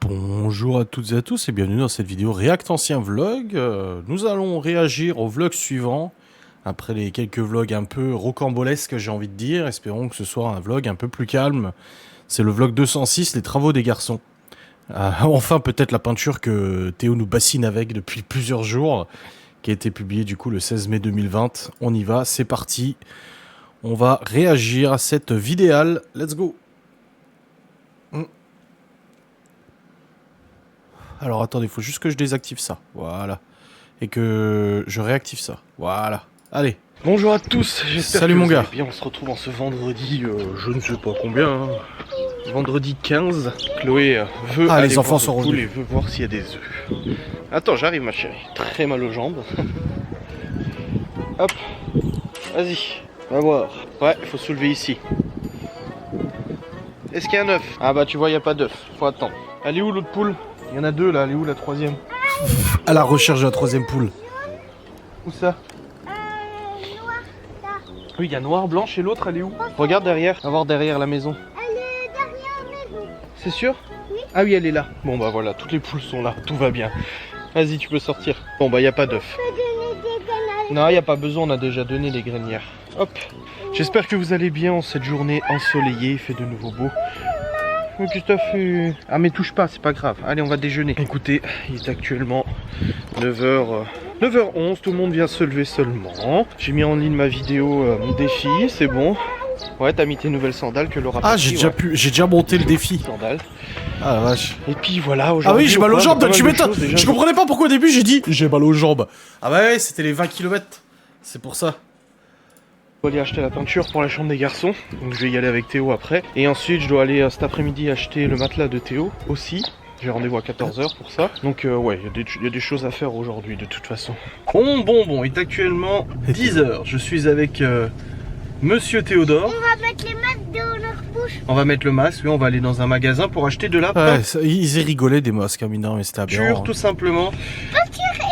Bonjour à toutes et à tous et bienvenue dans cette vidéo React Ancien Vlog. Nous allons réagir au vlog suivant, après les quelques vlogs un peu rocambolesques j'ai envie de dire. Espérons que ce soit un vlog un peu plus calme. C'est le vlog 206, les travaux des garçons. Enfin peut-être la peinture que Théo nous bassine avec depuis plusieurs jours, qui a été publiée du coup le 16 mai 2020. On y va, c'est parti. On va réagir à cette vidéale. Let's go. Alors attendez, il faut juste que je désactive ça. Voilà. Et que je réactive ça. Voilà. Allez. Bonjour à tous, j'espère Salut que mon vous gars. allez bien. On se retrouve en ce vendredi, je ne sais pas combien, hein. Vendredi 15. Chloé veut aller les enfants voir sont le poule revenus. et veut voir s'il y a des œufs. Attends, j'arrive ma chérie. Très mal aux jambes. Hop, vas-y, va voir. Ouais, il faut soulever ici. Est-ce qu'il y a un œuf? Ah bah tu vois, il n'y a pas d'œuf, faut attendre. Elle est où l'autre poule? Il y en a deux là, elle est où la troisième? À la recherche de la troisième poule. Où ça? Noir, là. Oui, il y a noir, blanche et l'autre elle est où? Regarde derrière, va voir derrière la maison. Elle est derrière la maison. C'est sûr? Oui. Ah oui, elle est là. Bon bah voilà, toutes les poules sont là, tout va bien. Vas-y, tu peux sortir. Bon bah y a pas d'œuf. Je peux donner des bananes. Non, y a pas besoin, on a déjà donné les grainières. Hop. J'espère que vous allez bien en cette journée ensoleillée, il fait de nouveau beau. Oh, qu'est-ce que t'as fait? Ah mais touche pas, c'est pas grave. Allez, on va déjeuner. Écoutez, il est actuellement 9h11, tout le monde vient se lever seulement. J'ai mis en ligne ma vidéo mon défi, c'est bon. Ouais, t'as mis tes nouvelles sandales que Laura Ah, j'ai déjà monté le défi. Sandales. Ah la vache. Et puis voilà, Ah aujourd'hui. oui, j'ai mal aux jambes, toi tu m'étonnes. Je comprenais pas pourquoi au début j'ai dit j'ai mal aux jambes. Ah bah ouais, c'était les 20 km. C'est pour ça. Je dois aller acheter la peinture pour la chambre des garçons, donc je vais y aller avec Théo après. Et ensuite je dois aller cet après-midi acheter le matelas de Théo aussi. J'ai rendez-vous à 14h pour ça. Donc ouais, il y a des choses à faire aujourd'hui de toute façon. Bon, il est actuellement 10h. Je suis avec Monsieur Théodore. On va mettre les maths dans leur bouche. On va mettre le masque, oui, on va aller dans un magasin pour acheter de la Ouais, ils rigolaient des masques, hein, mais c'était aberrant. peinture tout simplement.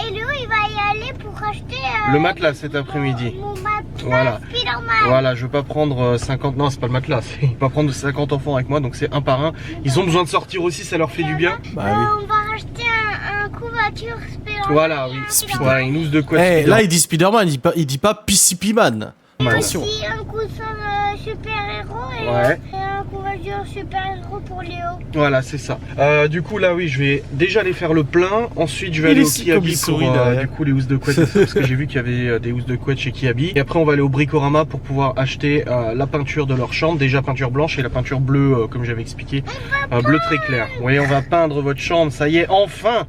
Et Léo, il va y aller pour acheter Le matelas cet après-midi. mon matelas Voilà. Spider-Man. Voilà, je veux pas prendre 50... Non, c'est pas le matelas, je vais pas prendre 50 enfants avec moi, donc c'est un par un. Ils ont besoin de sortir aussi, ça leur fait du bien. Bah oui. On va acheter un couverture Spider-Man. Voilà, oui. Voilà, une housse de couette. Eh, là il dit Spider-Man, il dit pas PCP Man. Attention. Aussi un coussin super-héros et, Ouais. et un couverture super-héros pour Léo. Voilà, c'est ça. Du coup, là, oui, je vais déjà aller faire le plein. Ensuite, je vais Il aller est au si comme Kiabi il pour sourit derrière. du coup les housses de couette, et ça, parce que j'ai vu qu'il y avait des housses de couette chez Kiabi. Et après, on va aller au Bricorama pour pouvoir acheter la peinture de leur chambre. Déjà peinture blanche et la peinture bleue, comme j'avais expliqué, bleu très clair. Oui, on va peindre votre chambre. Ça y est, enfin.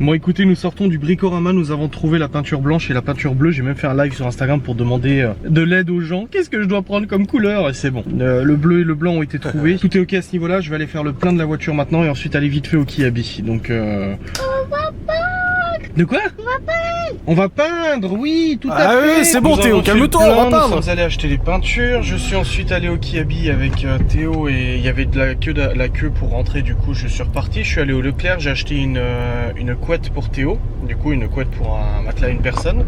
Bon, écoutez, nous sortons du Bricorama. Nous avons trouvé la peinture blanche et la peinture bleue. J'ai même fait un live sur Instagram pour demander de l'aide aux gens. Qu'est-ce que je dois prendre comme couleur? Et c'est bon. Le bleu et le blanc ont été trouvés. Tout est ok à ce niveau-là. Je vais aller faire le plein de la voiture maintenant et ensuite aller vite fait au Kiabi. Donc On va peindre. De quoi? On va peindre. On va peindre, oui, tout à Ah fait. oui, c'est bon Nous Théo, avons fait calme-toi, le on va plein, peindre. Nous sommes allés acheter les peintures. Je suis ensuite allé au Kiabi avec Théo et il y avait de la queue pour rentrer. Du coup, je suis reparti. Je suis allé au Leclerc. J'ai acheté une couette pour Théo. Du coup, une couette pour un matelas une personne.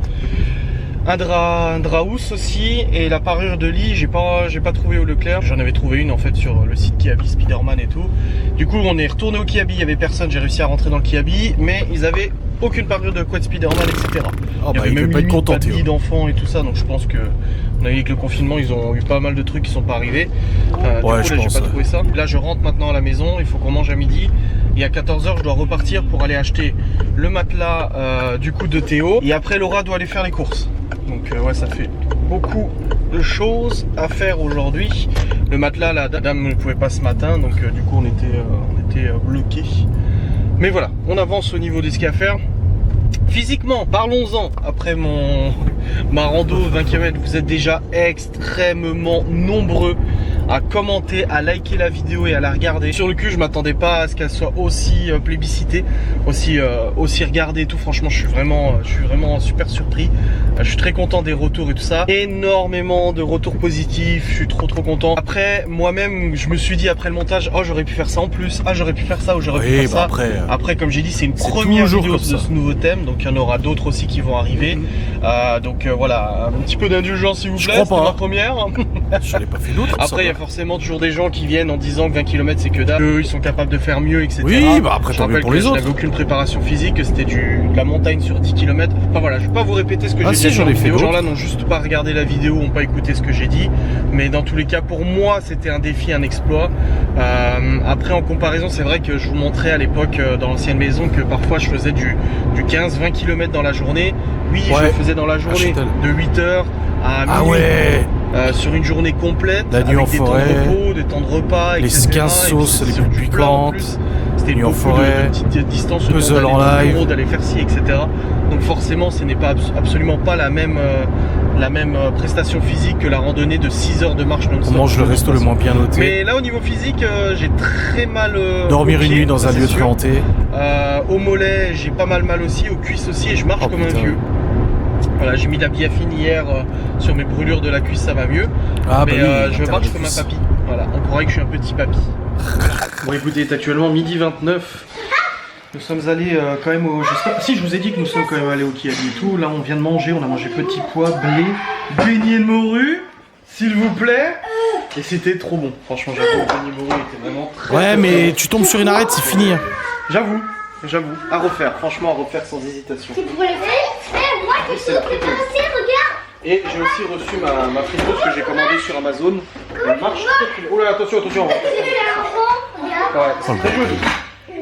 Un drap housse aussi et la parure de lit j'ai pas trouvé au Leclerc, j'en avais trouvé une en fait sur le site Kiabi, Spider-Man et tout. Du coup on est retourné au Kiabi, il y avait personne, j'ai réussi à rentrer dans le Kiabi mais ils avaient aucune parure de couette Spider-Man etc. Oh Il y bah avait il même peut pas être limite content pas de Théo. lit d'enfants et tout ça, donc je pense que on a vu avec le confinement ils ont eu pas mal de trucs qui sont pas arrivés. Du Ouais, coup je là pense, j'ai pas trouvé ça. Là je rentre maintenant à la maison, il faut qu'on mange à midi. Et à 14h je dois repartir pour aller acheter le matelas du coup de Théo. Et après Laura doit aller faire les courses. Donc ouais, ça fait beaucoup de choses à faire aujourd'hui. Le matelas, la dame ne pouvait pas ce matin, donc du coup on était bloqués. Mais voilà, on avance au niveau de ce qu'il y a à faire. Physiquement, parlons-en. Après ma rando 20 km, vous êtes déjà extrêmement nombreux à commenter, à liker la vidéo et à la regarder. Sur le cul, je m'attendais pas à ce qu'elle soit aussi plébiscitée, aussi regardée et tout. Franchement, je suis vraiment super surpris. Je suis très content des retours et tout ça. Énormément de retours positifs. Je suis trop content. Après, moi-même, je me suis dit après le montage, oh j'aurais pu faire ça en plus. Ah j'aurais pu faire ça ou j'aurais pu faire ça. Après, comme j'ai dit, c'est une première vidéo de ce nouveau thème, donc il y en aura d'autres aussi qui vont arriver. Donc voilà, un petit peu d'indulgence s'il vous plaît. C'était ma première. Je l'ai pas fait d'autres. Après, il y a forcément toujours des gens qui viennent en disant que 20 km c'est que dalle, eux ils sont capables de faire mieux, etc. Oui, bah après je tant mieux rappelle pour que les je autres. n'avais aucune préparation physique, que c'était de la montagne sur 10 km. Enfin voilà, je vais pas vous répéter ce que j'ai Ah dit si, dans j'en la ai fait vidéo. Les d'autres. gens là n'ont juste pas regardé la vidéo, n'ont pas écouté ce que j'ai dit. Mais dans tous les cas, pour moi, c'était un défi, un exploit. Après, en comparaison, c'est vrai que je vous montrais à l'époque dans l'ancienne maison que parfois je faisais du 15-20 km dans la journée. Oui, je Ouais. le faisais dans la journée, Châtel. de 8h à minuit. Ah ouais. Sur une journée complète, La nuit avec en des forêt, temps de repos, des temps de repas, les etc. 15 Et sauces puis les sur plus du plat, en piquantes, plus. C'était nuit en beaucoup forêt, de petites distances, puzzle en d'aller live. au bureau, d'aller faire ci, etc. Donc forcément, ce n'est pas absolument pas la même prestation physique que la randonnée de 6 heures de marche On non-stop. mange le resto le moins bien noté. Mais là, au niveau physique, j'ai très mal. Dormir aux une pieds, nuit dans ça, un c'est lieu sûr. très hanté. Au mollet, j'ai pas mal aussi, aux cuisses aussi, et je marche Oh, comme un putain. vieux. Voilà, j'ai mis de la biafine hier sur mes brûlures de la cuisse, ça va mieux. Ah Mais bah oui, je marche comme un cuisse. papy. Voilà, on croirait que je suis un petit papy. Bon, écoutez, il est actuellement midi 29. Nous sommes allés quand même au. Si, je vous ai dit que nous sommes quand même allés au Kiali et tout. Là, on vient de manger, on a mangé petits pois, blé, beignet de morue, s'il vous plaît. Et c'était trop bon. Franchement, j'avoue, le beignet de morue était vraiment très. Ouais, très mais bon. tu tombes sur une arête, c'est fini. Hein. J'avoue. À refaire, franchement, à refaire sans hésitation. C'est pour les filles. Moi, Oui, je c'est suis la friteuse. intéressée, regarde. Et j'ai aussi reçu ma friteuse que j'ai commandée sur Amazon. Elle marche très bien. Oh là, attention. C'est l'enfant, regarde. Ouais, c'est très joli.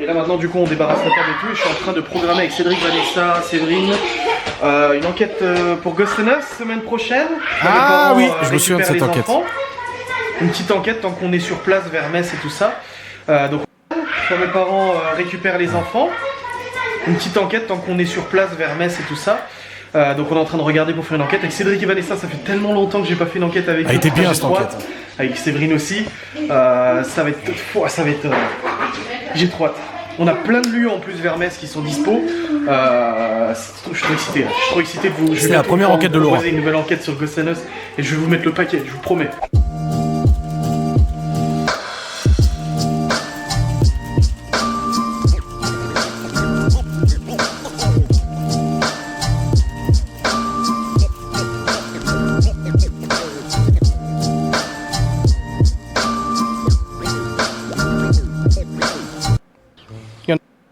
Et là maintenant du coup on débarrasse la table et tout et je suis en train de programmer avec Cédric, Vanessa, Séverine une enquête pour Ghost Runner semaine prochaine. Ah Mes oui, parents, je me souviens de récupèrent cette les enquête. enfants. Une petite enquête tant qu'on est sur place vers Metz et tout ça. Donc quand mes parents récupèrent les enfants. Une petite enquête tant qu'on est sur place vers Metz et tout ça. Donc on est en train de regarder pour faire une enquête avec Cédric et Vanessa. Ça fait tellement longtemps que j'ai pas fait une enquête avec eux. Elle était bien, J'ai cette trop enquête. hâte. Avec Séverine aussi. Ça va être. J'ai trop hâte. On a plein de lieux en plus vers Metz qui sont dispo. Je suis trop excité. Là. Je suis trop excité de vous. C'est la première enquête de Laura. Proposer une nouvelle enquête sur Ghost Runner et je vais vous mettre le paquet. Je vous promets.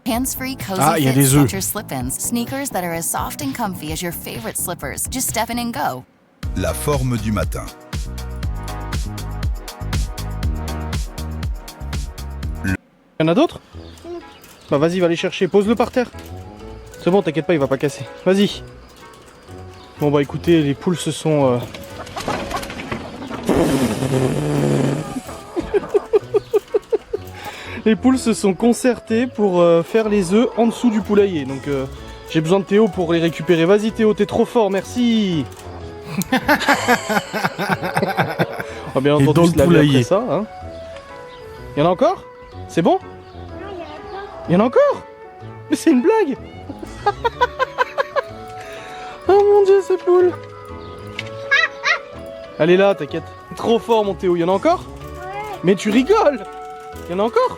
Hands-free, cozy Ah, il y a fit des œufs. Skechers slip-ins. Sneakers that are as soft and comfy as your favorite slippers. Just step in and go. La forme du matin. Il y en a d'autres? Bah vas-y, va les chercher. Pose-le par terre. C'est bon, t'inquiète pas, il va pas casser. Vas-y. Bon bah écoutez, les poules se sont... Les poules se sont concertées pour faire les œufs en dessous du poulailler. Donc j'ai besoin de Théo pour les récupérer. Vas-y Théo, t'es trop fort, merci. On va bien Et entendu dans le se laver poulailler. après ça. Hein. Il y en a encore? C'est bon? Il y en a encore? Mais c'est une blague. Oh mon dieu, ces poules. Elle est là, t'inquiète. Trop fort mon Théo, il y en a encore? Mais tu rigoles. Il y en a encore?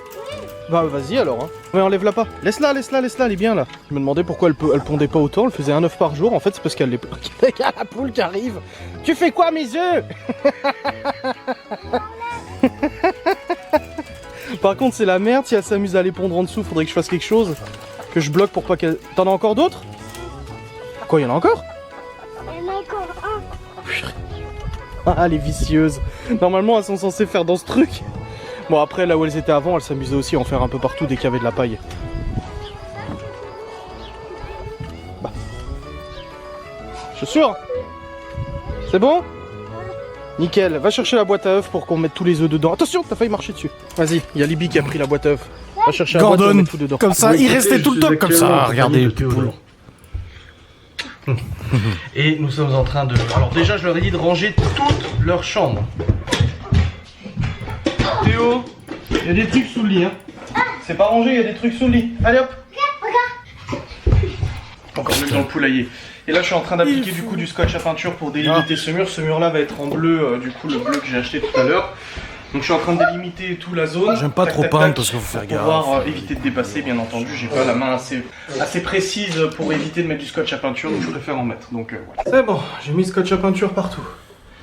Bah vas-y alors hein. Ouais, enlève-la pas. Laisse-la, elle est bien là. Je me demandais pourquoi elle pondait pas autant, elle faisait un œuf par jour. En fait c'est parce qu'elle y a la poule qui arrive. Tu fais quoi mes œufs? Par contre c'est la merde, si elle s'amuse à les pondre en dessous, faudrait que je fasse quelque chose. Que je bloque pour pas qu'elle... T'en as encore d'autres? Quoi, il y en a encore? Il y en a encore un. Ah, les vicieuses. Normalement, elles sont censées faire dans ce truc. Bon, après, là où elles étaient avant, elles s'amusaient aussi à en faire un peu partout dès qu'il y avait de la paille. Bah. Je suis sûr. C'est bon? Nickel. Va chercher la boîte à œufs pour qu'on mette tous les œufs dedans. Attention, t'as failli marcher dessus. Vas-y, il y a Libby qui a pris la boîte à œufs. Va chercher la boîte, on Gordon, met tout dedans. comme ça, Oui, il écoutez, restait je tout le suis temps comme actuellement ça. en Regardez compagnie les de Théo. Et nous sommes en train de... Alors déjà, je leur ai dit de ranger toute leur chambre. Théo, il y a des trucs sous le lit. Hein. C'est pas rangé, il y a des trucs sous le lit. Allez hop. Encore mieux dans le poulailler. Et là, je suis en train d'appliquer du coup du scotch à peinture pour délimiter ce mur. Ce mur-là va être en bleu, du coup le bleu que j'ai acheté tout à l'heure. Donc je suis en train de délimiter toute la zone. J'aime pas Tac, trop tac, peindre tac, parce qu'il faut faire pour gaffe. pouvoir éviter de dépasser, bien entendu. J'ai pas la main assez précise pour éviter de mettre du scotch à peinture, donc je préfère en mettre. Donc voilà. C'est bon, j'ai mis scotch à peinture partout.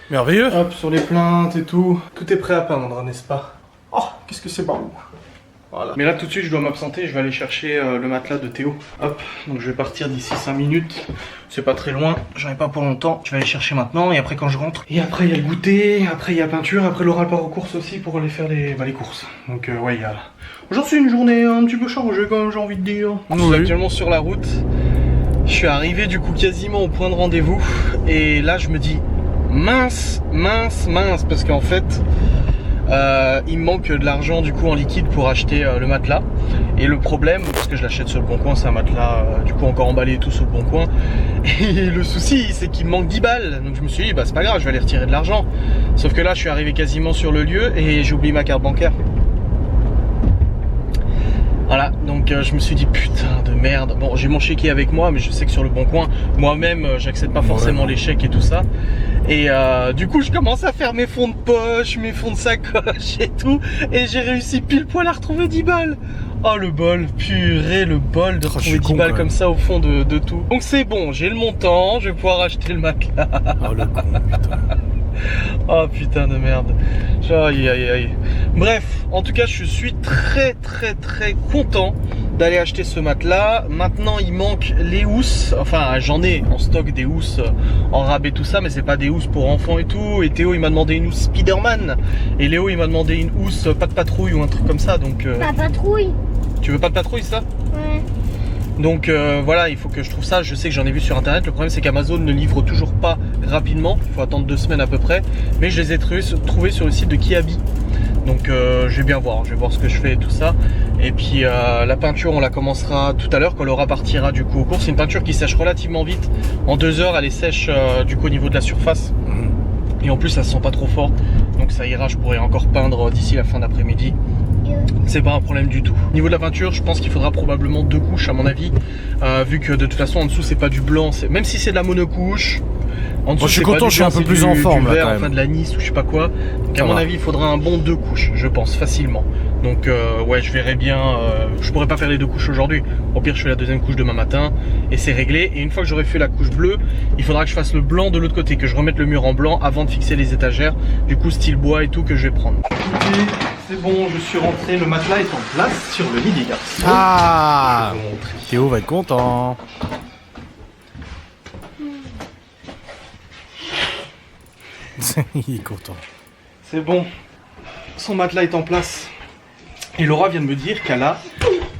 Merveilleux. Hop, sur les plaintes et tout. Tout est prêt à peindre, n'est-ce pas? Oh, qu'est-ce que c'est beau. Voilà. Mais là, tout de suite, je dois m'absenter. Je vais aller chercher le matelas de Théo. Hop, donc je vais partir d'ici 5 minutes. C'est pas très loin. J'en ai pas pour longtemps. Je vais aller chercher maintenant. Et après, quand je rentre. Et après, il y a le goûter. Après, il y a peinture. Après, Laura part aux courses aussi pour aller faire les courses. Donc, ouais, il y a. Aujourd'hui, c'est une journée un petit peu chargée, quand même, j'ai envie de dire. Je suis actuellement sur la route. Je suis arrivé, du coup, quasiment au point de rendez-vous. Et là, je me dis. Mince, parce qu'en fait, il me manque de l'argent du coup en liquide pour acheter le matelas. Et le problème, parce que je l'achète sur le Bon Coin, c'est un matelas du coup encore emballé et tout sur le Bon Coin. Et le souci, c'est qu'il me manque 10 balles. Donc je me suis dit, bah c'est pas grave, je vais aller retirer de l'argent. Sauf que là, je suis arrivé quasiment sur le lieu et j'ai oublié ma carte bancaire. Voilà, donc je me suis dit putain de merde. Bon, j'ai mon chéquier avec moi, mais je sais que sur le Bon Coin, moi-même, j'accepte pas forcément les chèques et tout ça. Et du coup, je commence à faire mes fonds de poche, mes fonds de sacoche et tout. Et j'ai réussi pile poil à retrouver 10 balles. Oh le bol, purée, le bol de retrouver 10 balles comme ça au fond de tout. Donc c'est bon, j'ai le montant, je vais pouvoir acheter le matelas. Oh le con, putain. Oh putain de merde. Aïe aïe aïe. Bref, en tout cas je suis très content d'aller acheter ce matelas. Maintenant il manque les housses. Enfin j'en ai en stock des housses en rabais tout ça, mais c'est pas des housses pour enfants et tout. Et Théo il m'a demandé une housse Spider-Man. Et Léo il m'a demandé une housse pas de patrouille ou un truc comme ça. Donc La patrouille. tu veux pas de patrouille ça? Ouais. Donc voilà, il faut que je trouve ça. Je sais que j'en ai vu sur internet. Le problème c'est qu'Amazon ne livre toujours pas rapidement. Il faut attendre 2 semaines à peu près. Mais je les ai trouvés sur le site de Kiabi. Donc je vais bien voir. Je vais voir ce que je fais et tout ça. Et puis la peinture on la commencera tout à l'heure quand Laura partira du coup aux courses. C'est une peinture qui sèche relativement vite. En 2 heures elle est sèche du coup au niveau de la surface. Et en plus ça se sent pas trop fort. Donc ça ira, je pourrai encore peindre d'ici la fin d'après-midi. C'est pas un problème du tout. Au niveau de la peinture, je pense qu'il faudra probablement 2 couches à mon avis, vu que de toute façon en dessous c'est pas du blanc, même si c'est de la monocouche. En dessous, je suis content, je suis un peu plus en forme là, quand même. Enfin de l'anis ou je sais pas quoi. Donc à mon avis, il faudra un bon 2 couches, je pense facilement. Donc ouais, je verrai bien. Je pourrais pas faire les 2 couches aujourd'hui. Au pire, je fais la 2e couche demain matin et c'est réglé. Et une fois que j'aurai fait la couche bleue, il faudra que je fasse le blanc de l'autre côté, que je remette le mur en blanc avant de fixer les étagères. Du coup, style bois et tout que je vais prendre. Écoutez, c'est bon, je suis rentré. Le matelas est en place sur le lit des garçons. Ah, Théo va être content. Il est content. C'est bon, son matelas est en place. Et Laura vient de me dire qu'elle a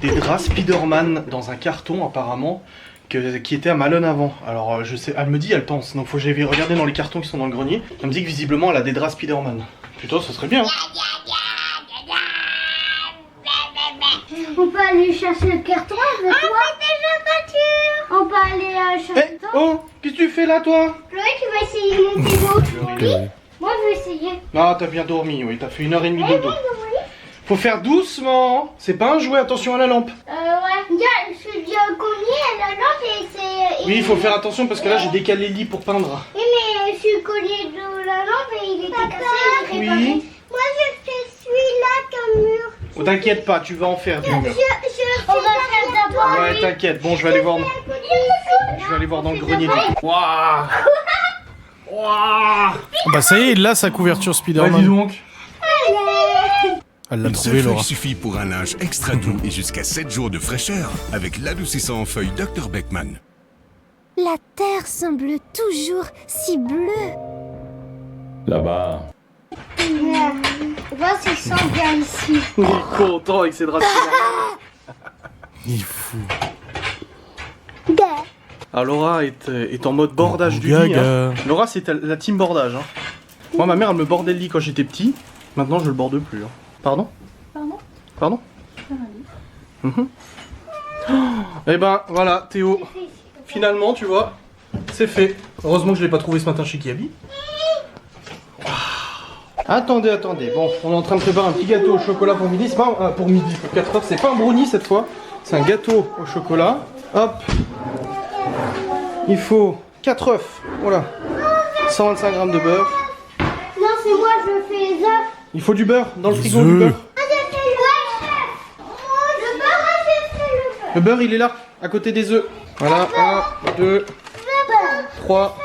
des draps Spider-Man dans un carton apparemment qui était à Malone avant. Alors je sais, elle me dit, elle pense, donc faut que j'aille regarder dans les cartons qui sont dans le grenier. Elle me dit que visiblement elle a des draps Spider-Man. Putain, ça serait bien. Hein. On peut aller chercher le carton avec toi. On peut aller chercher Eh, oh, qu'est-ce que tu fais là toi? Chloé, tu vas essayer de monter l'eau. Oui. Moi, je vais essayer. Ah, t'as bien dormi, oui, t'as fait 1h30 de dos. Oui. Faut faire doucement. C'est pas un jouet, attention à la lampe. Ouais. Je suis déjà cogné à la lampe et c'est... Oui, il faut faire attention parce que là j'ai décalé le lit pour peindre. Oui, mais je suis collé de la lampe et il était cassé. Oui. Moi, je fais celui-là comme mur. Oh, t'inquiète pas, tu vas en faire du mur. On va faire d'abord. Ouais, t'inquiète, bon, je vais aller voir. Je vais aller voir dans le grenier. Waouh. Waouh. Bah ça y est, il a sa couverture Vas-y Spider-Man. donc. Elle l'a Une trouvé, seule Laura. feuille suffit pour un linge extra doux et jusqu'à 7 jours de fraîcheur avec l'adoucissant en feuille Dr Beckman. La terre semble toujours si bleue. Là-bas. Voir s'il sent bien ici. Il est content avec ses draps. Il est fou. Alors Laura est en mode bordage du lit. Hein. Laura c'est la team bordage. Hein. Moi ma mère elle me bordait le lit quand j'étais petit. Maintenant je le borde plus. Hein. Pardon? Pardon? Et ben voilà Théo. Finalement tu vois, c'est fait. Heureusement que je l'ai pas trouvé ce matin chez Kiabi. Attendez. Bon, on est en train de préparer un petit gâteau au chocolat pour midi. C'est pas pour midi, pour 4 heures. C'est pas un brownie cette fois. C'est un gâteau au chocolat. Hop. Il faut 4 œufs. Voilà. 125 g de beurre. Non, c'est moi, je fais les œufs. Il faut du beurre dans le frigo, œufs. du beurre. Le beurre, j'ai fait le beurre. Le beurre, il est là, à côté des œufs. Voilà, 1, 2, 3.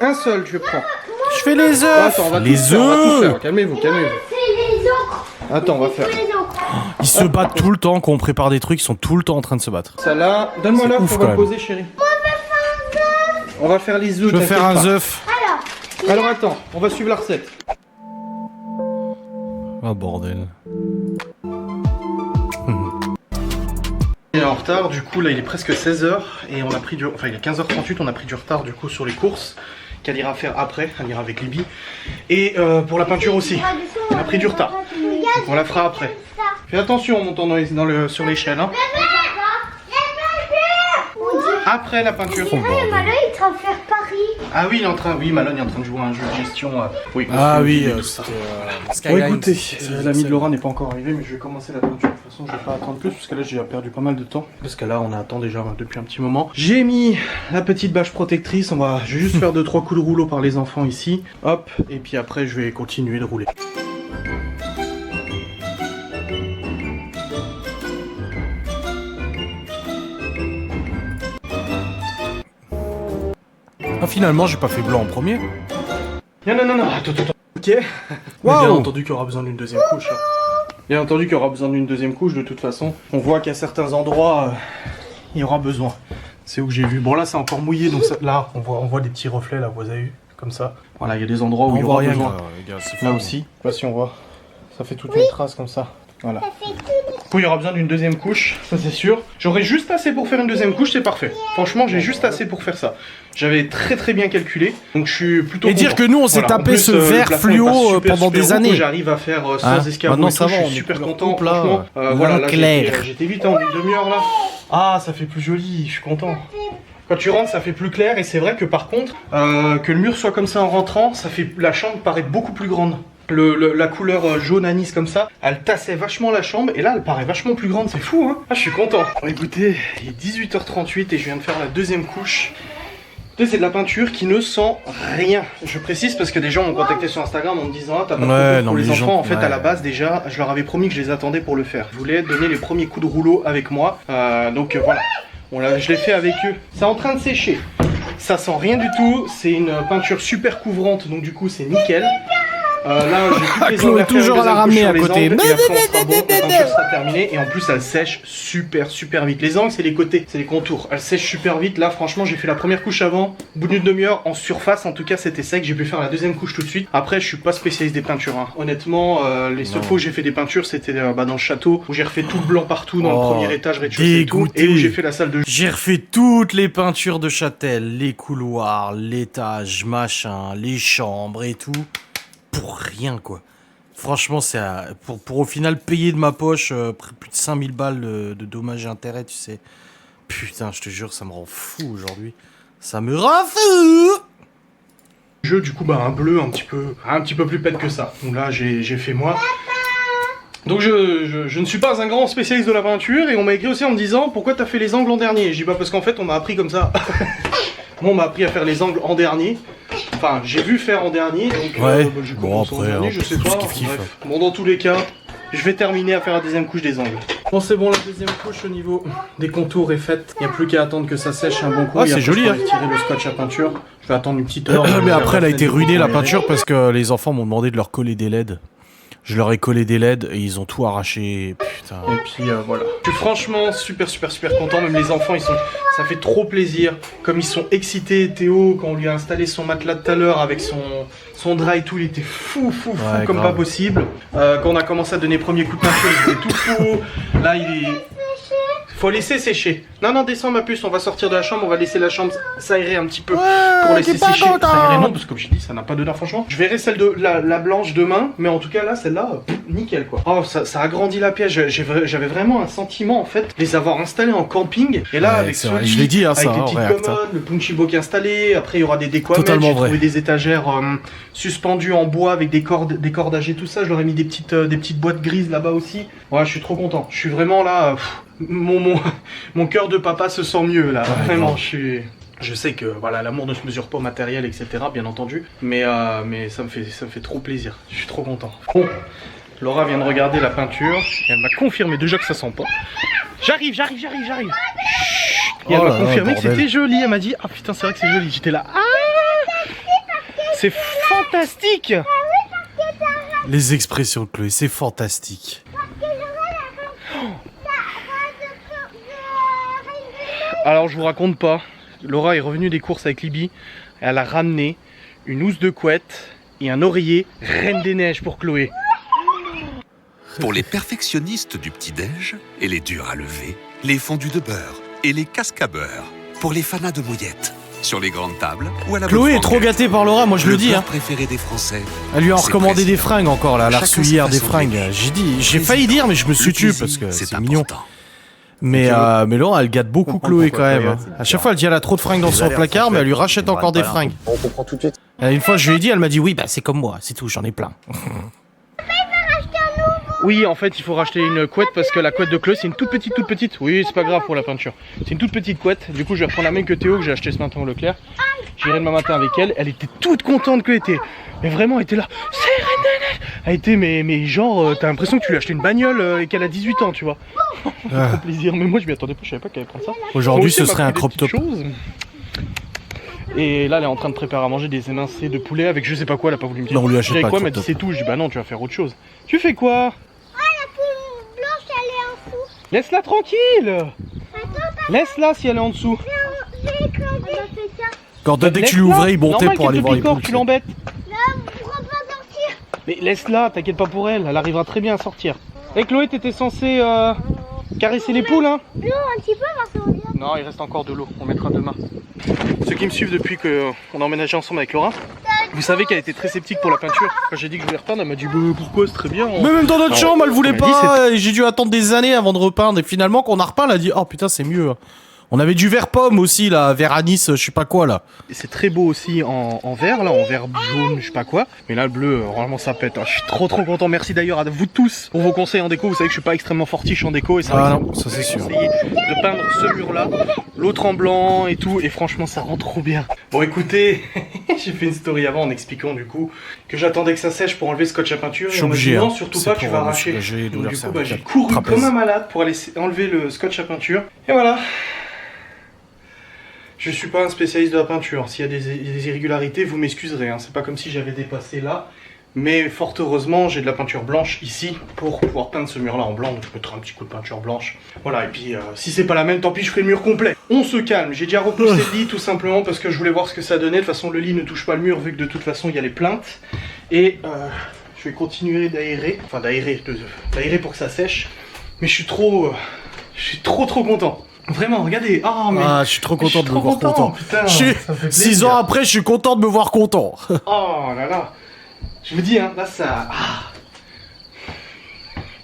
Un seul, je prends. Je fais les œufs. Attends, on va les tout faire, on va tout œufs. faire. Calmez-vous, calmez-vous. C'est les encres. Attends, on va faire. C'est les encres. Ils se battent tout le temps, quand on prépare des trucs, ils sont tout le temps en train de se battre. Ça là, donne-moi C'est là, ouf, on quand va le même. poser, chérie. On va faire les œufs. Je veux faire t'inquiète un pas. œuf. Alors attends, on va suivre la recette. Ah bordel. Il est en retard, du coup là il est presque 16h et on a pris du... Enfin il est 15h38, on a pris du retard du coup sur les courses qu'elle ira faire après, elle ira avec Libby. Et pour la peinture aussi, on a pris du retard. Donc on la fera après. Fais attention en montant sur l'échelle. Hein. Après la peinture. Ah, Malin, il est en train de faire Paris. Ah oui, Malone est en train de jouer à un jeu de gestion. Oui. Ah oui, tout ça. Bon Skyline. écoutez, l'ami de Laura n'est pas encore arrivé, mais je vais commencer la peinture. De toute façon, je vais pas attendre plus, parce que là j'ai perdu pas mal de temps. Parce que là, on attend déjà depuis un petit moment. J'ai mis la petite bâche protectrice. Je vais juste faire 2-3 coups de rouleau par les enfants ici. Hop, et puis après, je vais continuer de rouler. Ah finalement, j'ai pas fait blanc en premier. Non, attends. Ok. Wow. Bien entendu qu'il y aura besoin d'une deuxième couche. Hein. Bien entendu qu'il y aura besoin d'une deuxième couche de toute façon. On voit qu'à certains endroits, il y aura besoin. C'est où que j'ai vu. Bon là c'est encore mouillé, donc là on voit des petits reflets là, vous avez vu, comme ça. Voilà, il y a des endroits où On il y voit aura rien, besoin. quoi, les gars, c'est Là fou. aussi, je sais pas si on voit. Ça fait toute une trace comme ça. Voilà. Du coup, il y aura besoin d'une deuxième couche, ça c'est sûr. J'aurai juste assez pour faire une deuxième couche, c'est parfait. Franchement, j'ai juste assez pour faire ça. J'avais très bien calculé, donc je suis plutôt Et content. dire que nous, on s'est Voilà. En tapé plus, ce le vert plafond est fluo pas super pendant des haut, années. J'arrive à faire sans Hein, escabeau maintenant, et tout, ça va, je on suis est super couleur content. coupe, là. Franchement, Blanc voilà, là clair. j'étais vite en une demi-heure là. Ah, ça fait plus joli, je suis content. Quand tu rentres, ça fait plus clair et c'est vrai que par contre, que le mur soit comme ça en rentrant, ça fait la chambre paraît beaucoup plus grande. La couleur jaune anis comme ça, elle tassait vachement la chambre et là elle paraît vachement plus grande, c'est fou hein. Ah je suis content. Bon, écoutez, il est 18h38 et je viens de faire la deuxième couche. C'est de la peinture qui ne sent rien. Je précise parce que des gens m'ont contacté sur Instagram en me disant ah t'as pas Ouais, trop non, pour les les enfants. gens- En fait ouais. à la base déjà je leur avais promis que je les attendais pour le faire. Je voulais donner les premiers coups de rouleau avec moi. Donc voilà. Je l'ai fait avec eux. C'est en train de sécher. Ça sent rien du tout. C'est une peinture super couvrante donc du coup c'est nickel. Là, j'ai toutes les Chloé angles à est toujours faire, à la une deuxième ramener couche à sur les côté. angles, et après, on sera bon, la peinture sera terminée. Et en plus, elle sèche super vite. Les angles, c'est les côtés, c'est les contours. Elle sèche super vite. Là, franchement, j'ai fait la première couche avant. Au bout d'une demi-heure, en surface, en tout cas, c'était sec. J'ai pu faire la deuxième couche tout de suite. Après, je suis pas spécialiste des peintures. Hein. Honnêtement, les seules fois où j'ai fait des peintures, c'était dans le château, où j'ai refait tout le blanc partout, dans le premier étage, rez-de-chaussée et tout. dégoûté. Et où j'ai fait la salle de jeu. J'ai refait toutes les peintures de Châtel, les couloirs, l'étage, machin, les chambres et tout. Pour rien, quoi. Franchement, c'est pour au final payer de ma poche plus de 5000 balles de dommages et intérêts, tu sais. Putain, je te jure, ça me rend fou aujourd'hui. Ça me rend fou! Jeu, du coup, un bleu un petit peu plus pète que ça. Donc là, j'ai fait moi. Donc je ne suis pas un grand spécialiste de la peinture et on m'a écrit aussi en me disant pourquoi t'as fait les angles en dernier. Je dis parce qu'en fait on m'a appris comme ça. Moi on m'a appris à faire les angles en dernier. Enfin j'ai vu faire en dernier donc Ouais. j'ai Bon, commencé en après, dernier, hein, je sais pas. kiff. Bref. Bon dans tous les cas, je vais terminer à faire la deuxième couche des angles. Bon c'est bon, la deuxième couche au niveau des contours est faite. Il n'y a plus qu'à attendre que ça sèche un bon coup. Ah, et c'est après, joli, je hein. pourrai tirer le scotch à peinture. Je vais attendre une petite heure. Mais après, elle a été ruinée la Ouais. peinture parce que les enfants m'ont demandé de leur coller des LED. Je leur ai collé des LED et ils ont tout arraché. Putain. Et puis voilà. Je suis franchement super content. Même les enfants, ça fait trop plaisir. Comme ils sont excités. Théo, quand on lui a installé son matelas tout à l'heure avec son drap et tout, il était fou Ouais, comme grave. pas possible. Quand on a commencé à donner les premiers coups de peinture, il était tout fou. Là, il est... Faut laisser sécher. Non, descends ma puce, on va sortir de la chambre, on va laisser la chambre s'aérer un petit peu pour laisser sécher. S'aérer non, parce que comme je dis, ça n'a pas d'odeur franchement. Je verrai celle de la blanche demain, mais en tout cas là, celle-là, nickel quoi. Oh, ça agrandit la pièce. J'avais vraiment un sentiment en fait, les avoir installés en camping. Et là, Ouais, avec c'est ce vrai. lit, Je l'ai dit, hein, avec ça, les en petites React, hein. commodes, le punchy book installé. Après, il y aura des déco à mettre. Totalement J'ai vrai. trouvé des étagères suspendues en bois avec des cordages et tout ça. Je leur ai mis des petites boîtes grises là-bas aussi. Ouais, je suis trop content. Je suis vraiment là. Mon cœur de papa se sent mieux là. Ouais, Vraiment, grave. je sais que voilà, l'amour ne se mesure pas au matériel, etc. Bien entendu. Mais ça me fait trop plaisir. Je suis trop content. Bon, Laura vient de regarder la peinture. Et elle m'a confirmé déjà que ça sent pas. J'arrive. Chut. Et elle Oh m'a là là, confirmé que bordel. c'était joli. Elle m'a dit ah putain c'est vrai que c'est joli. J'étais là. Ah c'est fantastique. Les expressions de Chloé, c'est fantastique. Alors je vous raconte pas, Laura est revenue des courses avec Libby, elle a ramené une housse de couette et un oreiller Reine des Neiges pour Chloé. Pour les perfectionnistes du petit-déj et les durs à lever, les fondus de beurre et les casques à beurre. Pour les fanas de mouillettes, sur les grandes tables ou à la Chloé est trop gâtée par Laura, moi je le dis. beurre Hein. préféré des Français. Elle lui a C'est recommandé précieux. des fringues encore là, elle a Chacun reçu sa hier des façon fringues. d'aimer. J'ai failli dire, mais je me suis Le tué plaisir, parce que c'est important. mignon. Mais Laura, elle gâte beaucoup Chloé quand même. Hein. À chaque fois, elle dit elle a trop de fringues dans son placard, mais elle lui rachète encore des fringues. On comprend tout de suite. Une fois, je lui ai dit, elle m'a dit oui, bah c'est comme moi, c'est tout, j'en ai plein. Oui, en fait, il faut racheter une couette parce que la couette de Chloé, c'est une toute petite. Oui, c'est pas grave pour la peinture. C'est une toute petite couette. Du coup, je vais reprendre la même que Théo que j'ai acheté ce matin au Leclerc. J'irai demain matin avec elle. Elle était toute contente que était. Mais vraiment, elle était là. C'est Reine des Neiges. Elle était, mais genre, t'as l'impression que tu lui as acheté une bagnole et qu'elle a 18 ans, tu vois. Ça fait plaisir. Mais moi, je m'y attendais pas. Je savais pas qu'elle allait prendre ça. Aujourd'hui, Moi aussi, ce elle m'a serait un pris crop des top. petites choses. Et là, elle est en train de préparer à manger des émincés de poulet avec je sais pas quoi. Elle a pas voulu me dire. Non, on lui achète J'ai pas quoi, le elle m'a dit crop top. c'est tout. Je dis bah non, tu vas faire autre chose. Tu fais quoi? Blanche, elle est en dessous. Laisse-la tranquille. Laisse-la si elle est en dessous. J'ai éclaté. On a fait ça. Quand dès que tu Laisse-la. lui ouvrais, il montait Normal pour qu'elle aller te voir les picore, poules. tu l'embêtes. Là, on pourra pas sortir. Mais laisse-la, t'inquiète pas pour elle, elle arrivera très bien à sortir. Et Chloé, t'étais censée caresser les poules, hein? L'eau un petit peu parce qu'on vient. Non, il reste encore de l'eau, on mettra demain. Ceux qui me suivent depuis qu'on a emménagé ensemble avec Laura, vous savez qu'elle était très sceptique pour la peinture. Quand j'ai dit que je voulais repeindre, elle m'a dit bah, pourquoi, c'est très bien. Mais même dans notre Alors, chambre, elle voulait on m'a dit, pas. Et j'ai dû attendre des années avant de repeindre. Et finalement, quand on a repeint, elle a dit oh putain, c'est mieux. On avait du vert pomme aussi là, vert anis, je sais pas quoi là. C'est très beau aussi en vert, là, en vert jaune, je sais pas quoi. Mais là, le bleu, vraiment, ça pète. Je suis trop content. Merci d'ailleurs à vous tous pour vos conseils en déco. Vous savez que je suis pas extrêmement fortiche en déco. Et c'est Ah vrai que non, ça c'est sûr. conseillé de peindre ce mur-là, l'autre en blanc et tout. Et franchement, ça rend trop bien. Bon, écoutez, j'ai fait une story avant en expliquant du coup que j'attendais que ça sèche pour enlever le scotch à peinture. Je suis Et on m'a dit, obligé, non, hein. surtout C'est pas, tu pour, vas me arracher. soulager les Donc, douleurs du coup, bah, j'ai cervicales. couru Trapèze. comme un malade pour aller enlever le scotch à peinture. Et voilà. Je suis pas un spécialiste de la peinture. S'il y a des irrégularités, vous m'excuserez. Hein. C'est pas comme si j'avais dépassé là. Mais fort heureusement, j'ai de la peinture blanche ici pour pouvoir peindre ce mur-là en blanc. Donc je mettrai un petit coup de peinture blanche. Voilà, et puis si c'est pas la même, tant pis, je ferai le mur complet. On se calme. J'ai déjà repoussé le lit tout simplement parce que je voulais voir ce que ça donnait. De toute façon, le lit ne touche pas le mur vu que de toute façon, il y a les plaintes. Et je vais continuer d'aérer. Enfin, d'aérer pour que ça sèche. Mais je suis trop content. Vraiment, regardez. Oh, mais Ah, je suis trop content de me trop voir content. Putain, Je suis- ça fait 6 plaisir. ans après, je suis content de me voir content. Oh là là. Je vous dis, hein, là ça... Ah.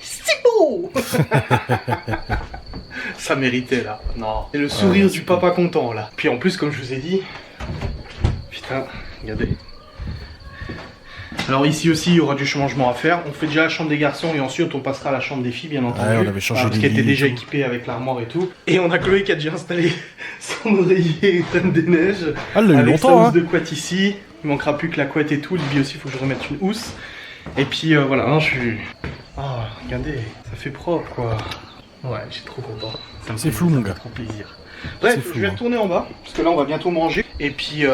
C'est beau. Ça méritait là. Non. C'est le sourire du papa content là. Puis en plus, comme je vous ai dit... Putain, regardez. Alors ici aussi, il y aura du changement à faire. On fait déjà la chambre des garçons et ensuite on passera à la chambre des filles, bien entendu. Ouais, on avait changé parce les qu'elle était lits déjà et tout. équipée avec l'armoire et tout. Et on a Chloé qui a déjà installé son oreiller Reine des Neiges. Ah, elle l'a eu Avec sa longtemps, housse hein. de couette ici. Il manquera plus que la couette et tout. Libby aussi, il faut que je remette une housse. Et puis voilà, hein, je suis... Ah, regardez, ça fait propre quoi. Ouais, je suis trop content. Ça me C'est fait- flou, ça mon me fait gars. trop plaisir. Bref, C'est flou, je vais hein. retourner en bas, parce que là on va bientôt manger. Et puis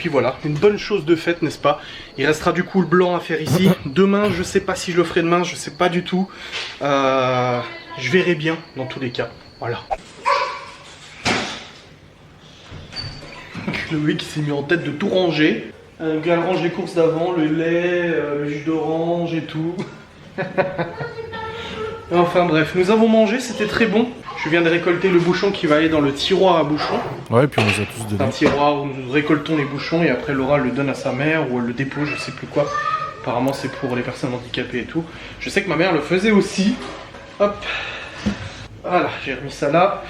voilà, une bonne chose de faite, n'est-ce pas? Il restera du coup le blanc à faire ici. Demain, je sais pas si je le ferai demain, je sais pas du tout. Je verrai bien dans tous les cas. Voilà. Chloé qui s'est mis en tête de tout ranger. Elle range les courses d'avant, le lait, le jus d'orange et tout. Enfin bref, nous avons mangé, c'était très bon. Je viens de récolter le bouchon qui va aller dans le tiroir à bouchons. Ouais, puis on les a tous C'est un donnés. tiroir où nous récoltons les bouchons et après Laura le donne à sa mère ou elle le dépose, je sais plus quoi. Apparemment c'est pour les personnes handicapées et tout. Je sais que ma mère le faisait aussi. Hop. Voilà, j'ai remis ça là.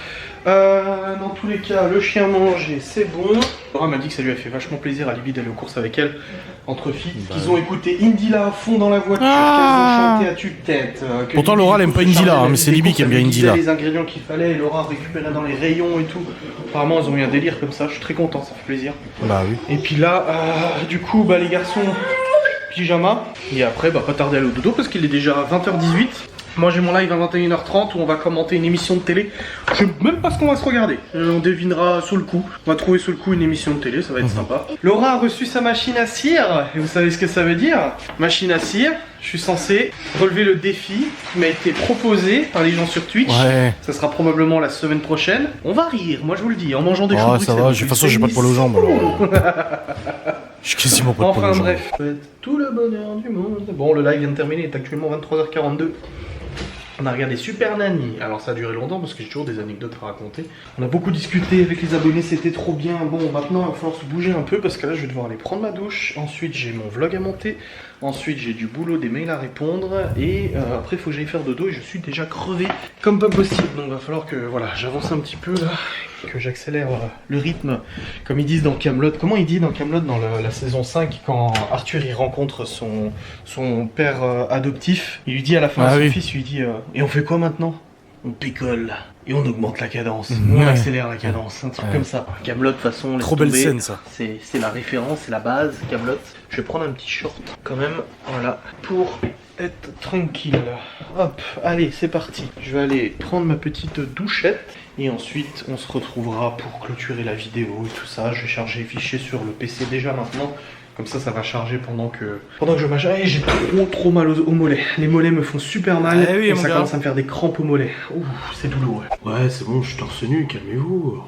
Dans tous les cas, le chien mange et c'est bon. Laura m'a dit que ça lui a fait vachement plaisir à Libby d'aller aux courses avec elle, entre filles. Qu'ils ont écouté Indila à fond dans la voiture, Ah. qu'elles ont chanté à tue-tête. Que Pourtant, Libby, Laura, du elle aime coup, pas se Indila, chargeait hein, de mais c'est des Libby courses, qui aime elle bien lui disait Indila. les ingrédients qu'il fallait et Laura récupérait dans les rayons et tout. Apparemment, elles ont eu un délire comme ça. Je suis très content, ça fait plaisir. Bah oui. Et puis là, du coup, les garçons, pyjama. Et après, pas tarder à aller au dodo parce qu'il est déjà 20h18. Moi j'ai mon live à 21h30 où on va commenter une émission de télé. Je sais même pas ce qu'on va se regarder. On devinera sous le coup. On va trouver sous le coup une émission de télé, ça va être sympa. Laura a reçu sa machine à cire. Et vous savez ce que ça veut dire? Machine à cire. Je suis censé relever le défi qui m'a été proposé par les gens sur Twitch. Ouais. Ça sera probablement la semaine prochaine. On va rire, moi je vous le dis, en mangeant des Ah, choux. ça va, de toute façon, j'ai pas de poil aux jambes alors. J'ai quasiment pas de poil aux Enfin jambes. bref, tout le bonheur du monde. Bon, le live vient de terminer, il est actuellement 23h42. On a regardé Super Nanny. Alors ça a duré longtemps parce que j'ai toujours des anecdotes à raconter. On a beaucoup discuté avec les abonnés, c'était trop bien. Bon, maintenant il va falloir se bouger un peu parce que là je vais devoir aller prendre ma douche. Ensuite j'ai mon vlog à monter. Ensuite j'ai du boulot, des mails à répondre. Et après il faut que j'aille faire dodo et je suis déjà crevé comme pas possible. Donc il va falloir que voilà, j'avance un petit peu là. Que j'accélère le rythme, comme ils disent dans Kaamelott. Comment il dit dans Kaamelott dans la saison 5 quand Arthur il rencontre son père adoptif, il lui dit à la fin à son fils, il lui dit et on fait quoi maintenant? On picole et on augmente la cadence, on accélère la cadence, un truc comme ça. Kaamelott de toute façon, trop belle scène ça. C'est la référence, c'est la base, Kaamelott. Je vais prendre un petit short quand même, voilà, pour être tranquille. Hop, allez, c'est parti. Je vais aller prendre ma petite douchette et ensuite on se retrouvera pour clôturer la vidéo et tout ça. Je vais charger les fichiers sur le PC déjà maintenant. Comme ça va charger pendant que je mange. Eh, j'ai trop mal aux mollets. Les mollets me font super mal et ça commence à me faire des crampes aux mollets. Ouh, c'est douloureux. Ouais, c'est bon, je suis torse nu, calmez-vous.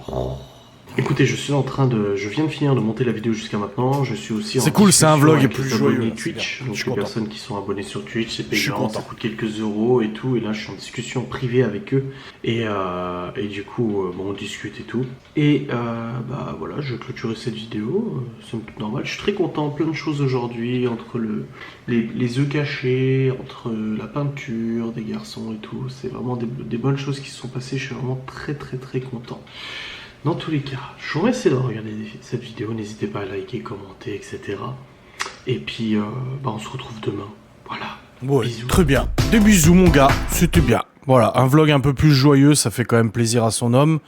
Écoutez, je viens de finir de monter la vidéo jusqu'à maintenant. Je suis aussi. C'est cool, c'est un vlog plus joyeux. Twitch, donc les personnes qui sont abonnées sur Twitch, c'est payant, ça coûte quelques euros et tout. Et là, je suis en discussion privée avec eux et du coup, bon, on discute et tout. Et bah voilà, je vais clôturer cette vidéo. C'est tout normal. Je suis très content, plein de choses aujourd'hui entre les œufs cachés, entre la peinture des garçons et tout. C'est vraiment des bonnes choses qui se sont passées. Je suis vraiment très content. Dans tous les cas, je vous remercie de regarder cette vidéo, n'hésitez pas à liker, commenter, etc. Et puis, bah on se retrouve demain. Voilà. Ouais, bisous. très bien. Des bisous mon gars, c'était bien. Voilà, un vlog un peu plus joyeux, ça fait quand même plaisir à son homme.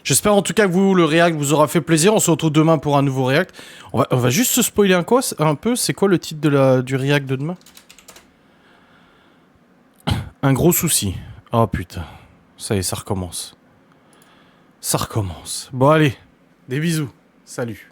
J'espère en tout cas que le react vous aura fait plaisir. On se retrouve demain pour un nouveau react. On va juste se spoiler un peu. C'est quoi le titre du react de demain? Un gros souci. Oh putain. Ça y est, ça recommence. Ça recommence. Bon allez, des bisous. Salut.